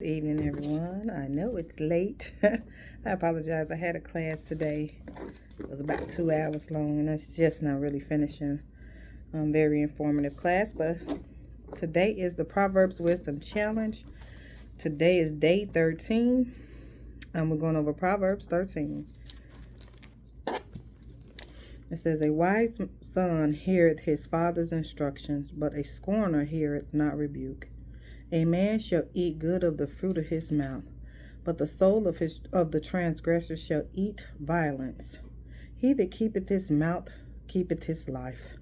Good evening, everyone. I know it's late. I apologize. I had a class today. It was about 2 hours long, and it's just not really finishing. Very informative class, but today is the Proverbs Wisdom Challenge. Today is day 13, and we're going over Proverbs 13. It says, "A wise son heareth his father's instructions, but a scorner heareth not rebuke. A man shall eat good of the fruit of his mouth, but the soul of the transgressor shall eat violence. He that keepeth his mouth keepeth his life,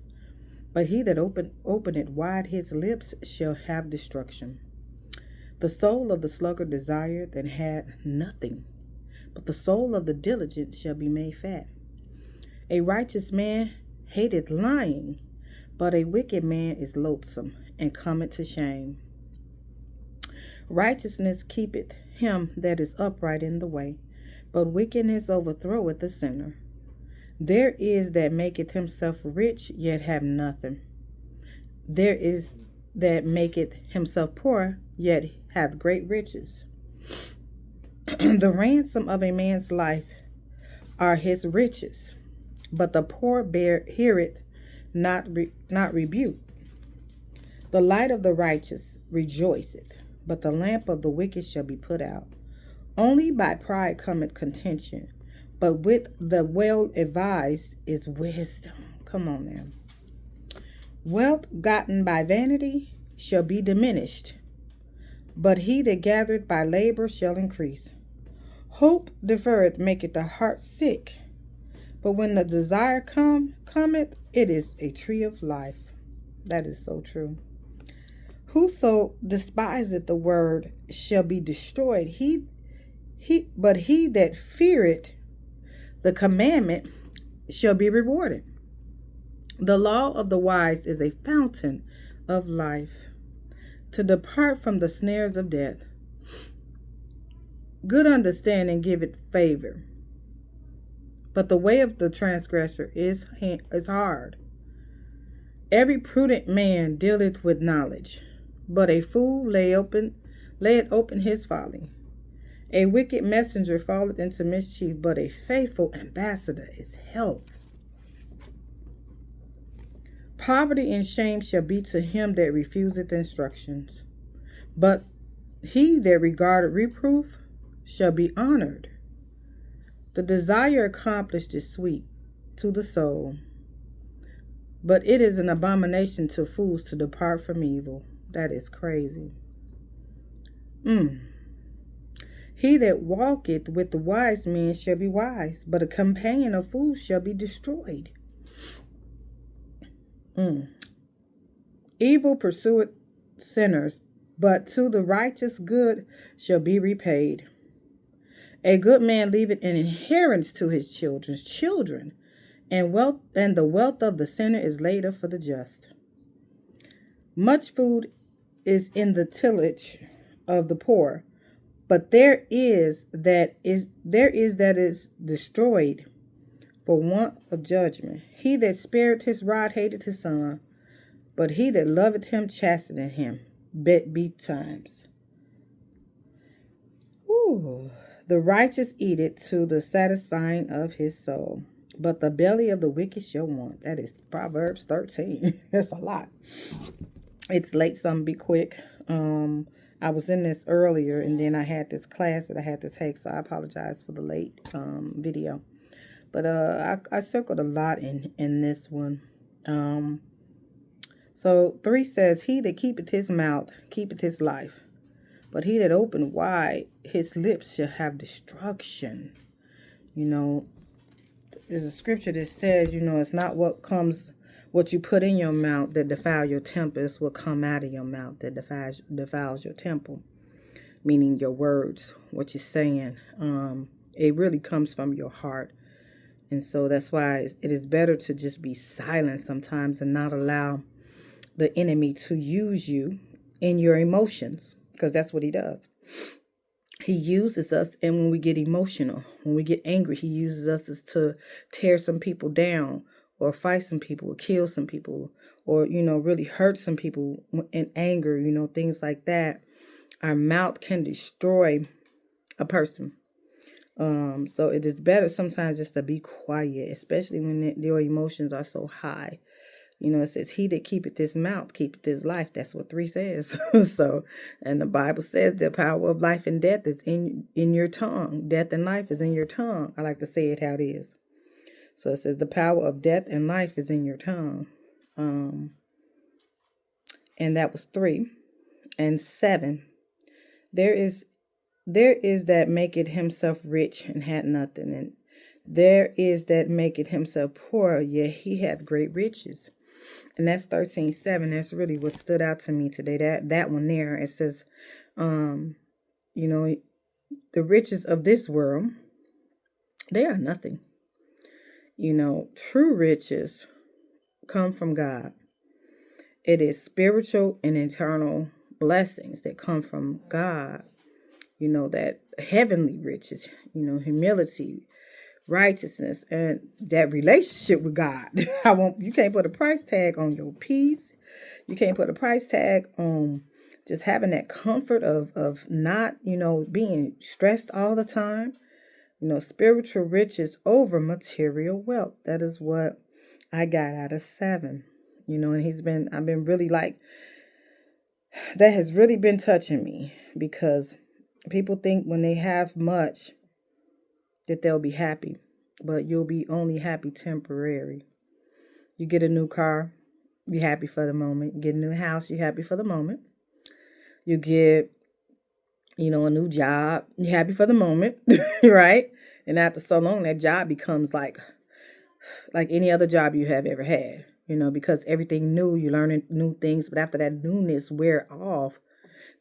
but he that openeth wide his lips shall have destruction. The soul of the sluggard desireth and had nothing, but the soul of the diligent shall be made fat. A righteous man hateth lying, but a wicked man is loathsome and cometh to shame. Righteousness keepeth him that is upright in the way, but wickedness overthroweth the sinner. There is that maketh himself rich, yet have nothing. There is that maketh himself poor, yet hath great riches. The ransom of a man's life are his riches, but the poor heareth not rebuke. The light of the righteous rejoiceth, but the lamp of the wicked shall be put out. Only by pride cometh contention, but with the well advised is wisdom." Come on now. "Wealth gotten by vanity shall be diminished, but he that gathereth by labor shall increase. Hope deferred maketh the heart sick, but when the desire cometh, it is a tree of life." That is so true. "Whoso despiseth the word shall be destroyed. But he that feareth the commandment shall be rewarded. The law of the wise is a fountain of life, to depart from the snares of death. Good understanding giveth favor, but the way of the transgressor is hard. Every prudent man dealeth with knowledge, but a fool layeth open his folly. A wicked messenger falleth into mischief, but a faithful ambassador is health. Poverty and shame shall be to him that refuseth instructions, but he that regardeth reproof shall be honored. The desire accomplished is sweet to the soul, but it is an abomination to fools to depart from evil." That is crazy. "He that walketh with the wise men shall be wise, but a companion of fools shall be destroyed. Evil pursueth sinners, but to the righteous good shall be repaid. A good man leaveth an inheritance to his children's children, and the wealth of the sinner is laid up for the just. Much food is in the tillage of the poor, but there is that is destroyed for want of judgment. He that spareth his rod hateth his son, but he that loveth him chasteneth him betimes. The righteous eateth to the satisfying of his soul, but the belly of the wicked shall want." That is Proverbs 13. That's a lot. It's late, so I'm gonna be quick. I was in this earlier, and then I had this class that I had to take, so I apologize for the late video. But I circled a lot in this one. So 3 says, "He that keepeth his mouth keepeth his life, but he that openeth wide his lips shall have destruction." There's a scripture that says, it's not what you put in your mouth that defile your temple. It's what come out of your mouth that defiles your temple, meaning your words, what you're saying. It really comes from your heart. And so that's why it is better to just be silent sometimes and not allow the enemy to use you in your emotions, because that's what he does. He uses us, and when we get emotional, when we get angry, he uses us to tear some people down, or fight some people, or kill some people, or, really hurt some people in anger, things like that. Our mouth can destroy a person. So it is better sometimes just to be quiet, especially when your emotions are so high. It says, he that keepeth his mouth, keepeth his life. That's what 3 says. So, and the Bible says the power of life and death is in your tongue. Death and life is in your tongue. I like to say it how it is. So it says the power of death and life is in your tongue. And that was 3. And 7. There is that maketh himself rich and had nothing. And there is that maketh himself poor, yet he hath great riches. And that's 13:7. That's really what stood out to me today. That one there. It says, the riches of this world, they are nothing. True riches come from God. It is spiritual and eternal blessings that come from God. That heavenly riches, humility, righteousness, and that relationship with God. You can't put a price tag on your peace. You can't put a price tag on just having that comfort of not, being stressed all the time. Spiritual riches over material wealth. That is what I got out of 7. And I've been really like, that has really been touching me, because people think when they have much that they'll be happy, but you'll be only happy temporary. You get a new car, you're happy for the moment. You get a new house, you're happy for the moment. You get, a new job, you're happy for the moment, right? And after so long, that job becomes like any other job you have ever had, because everything new, you're learning new things. But after that newness wear off,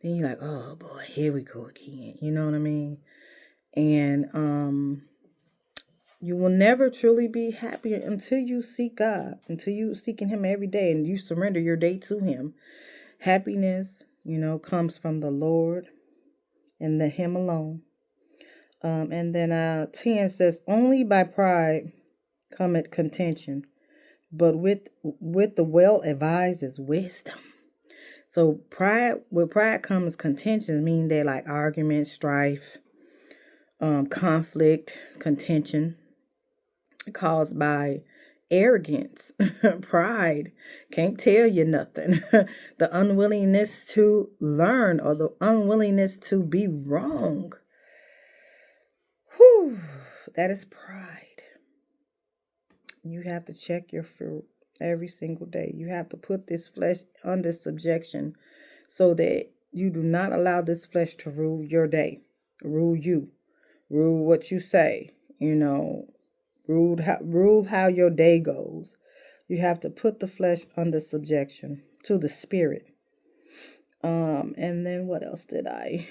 then you're like, oh boy, here we go again. You know what I mean? And you will never truly be happy until you seek God, until you seeking him every day and you surrender your day to him. Happiness, comes from the Lord and the him alone. And then 10 says, only by pride cometh contention, but with the well advised is wisdom. So with pride comes contention, meaning they like argument, strife, conflict, contention caused by arrogance, pride, can't tell you nothing, the unwillingness to learn or the unwillingness to be wrong. Whew, that is pride. You have to check your fruit every single day. You have to put this flesh under subjection so that you do not allow this flesh to rule your day, rule you, rule what you say, rule how your day goes. You have to put the flesh under subjection to the spirit. And then what else did I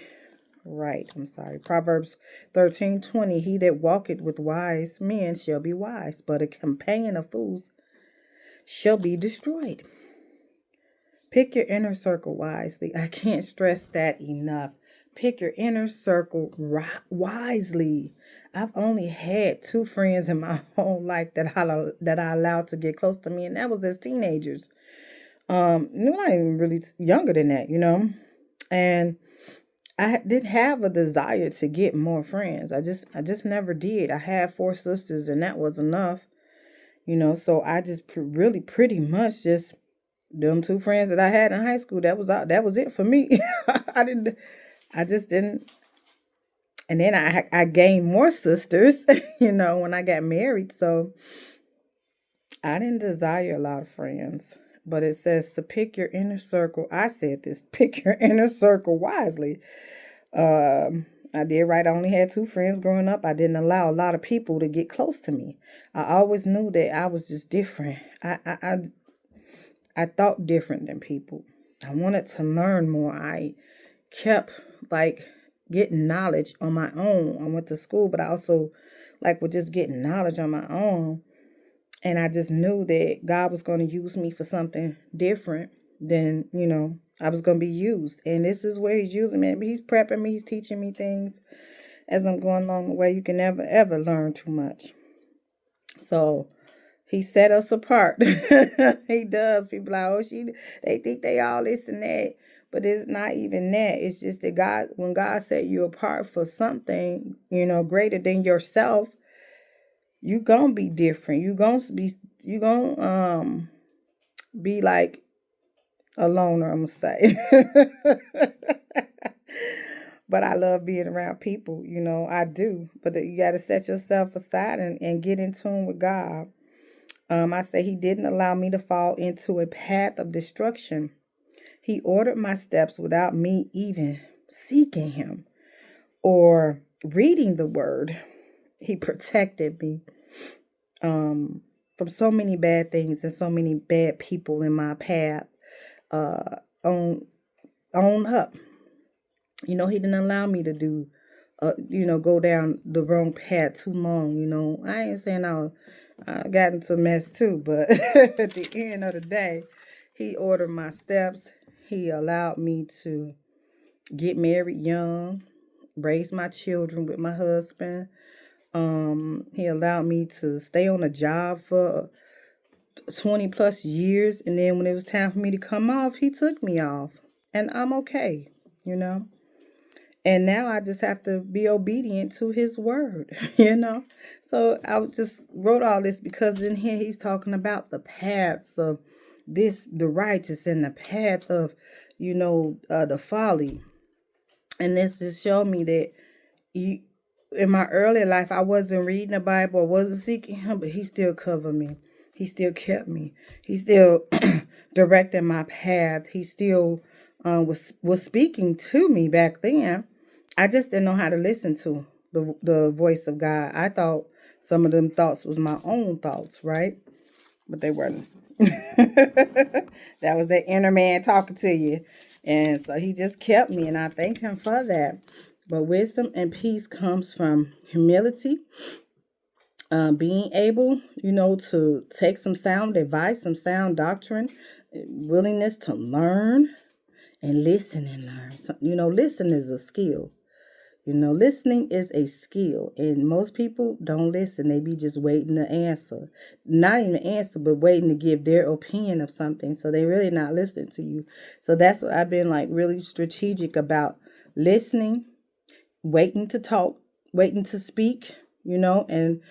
write? I'm sorry. Proverbs 13:20. He that walketh with wise men shall be wise, but a companion of fools shall be destroyed. Pick your inner circle wisely. I can't stress that enough. Pick your inner circle wisely. I've only had 2 friends in my whole life that I allowed to get close to me, and that was as teenagers. Not even really younger than that, And I didn't have a desire to get more friends. I just never did. I had 4 sisters, and that was enough, So I just really pretty much just them 2 friends that I had in high school. That was it for me. I just didn't. And then I gained more sisters, when I got married. So I didn't desire a lot of friends. But it says to pick your inner circle. I said this, pick your inner circle wisely. I did right. I only had 2 friends growing up. I didn't allow a lot of people to get close to me. I always knew that I was just different. I thought different than people. I wanted to learn more. I kept getting knowledge on my own. I went to school, but I also would just get knowledge on my own. And I just knew that God was going to use me for something different than, I was going to be used. And this is where he's using me. He's prepping me. He's teaching me things as I'm going along the way. You can never, ever learn too much. So he set us apart. He does. People like, they think they all this and that. But it's not even that. It's just that God, when God set you apart for something, greater than yourself, you gonna be different. You gonna be like a loner, I'm gonna say. But I love being around people, I do. But you got to set yourself aside and get in tune with God. I say he didn't allow me to fall into a path of destruction. He ordered my steps without me even seeking him or reading the word. He protected me from so many bad things and so many bad people in my path. On up. He didn't allow me to do, go down the wrong path too long. I ain't saying I got into a mess too, but at the end of the day, he ordered my steps. He allowed me to get married young, raise my children with my husband. He allowed me to stay on a job for 20 plus years. And then when it was time for me to come off, he took me off. And I'm okay, And now I just have to be obedient to his word, So I just wrote all this because in here he's talking about the paths of the righteous and the path of, the folly. And this just showed me that in my early life, I wasn't reading the Bible, I wasn't seeking him, but he still covered me. He still kept me. He still directed my path. He still was speaking to me back then. I just didn't know how to listen to the voice of God. I thought some of them thoughts was my own thoughts, right? But they weren't. That was that inner man talking to you. And so he just kept me, and I thank him for that. But wisdom and peace comes from humility, being able, to take some sound advice, some sound doctrine, willingness to learn and listen and learn. So, listen is a skill. Listening is a skill, and most people don't listen. They be just waiting to answer. Not even answer, but waiting to give their opinion of something. So they really not listening to you. So that's what I've been like really strategic about: listening, waiting to talk, waiting to speak, and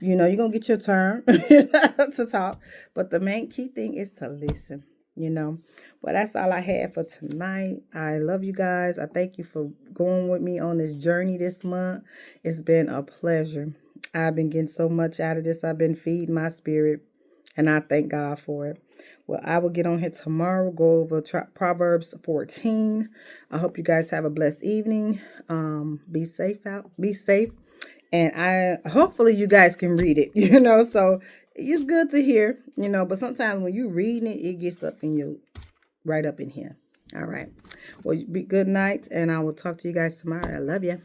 you're going to get your turn to talk. But the main key thing is to listen, But that's all I had for tonight. I love you guys. I thank you for going with me on this journey this month. It's been a pleasure. I've been getting so much out of this. I've been feeding my spirit, and I thank God for it. Well, I will get on here tomorrow, go over Proverbs 14. I hope you guys have a blessed evening. Be safe out. Be safe. And hopefully you guys can read it, so it's good to hear, but sometimes when you reading it, it gets right up in here. All right. Well, be good night, and I will talk to you guys tomorrow. I love you.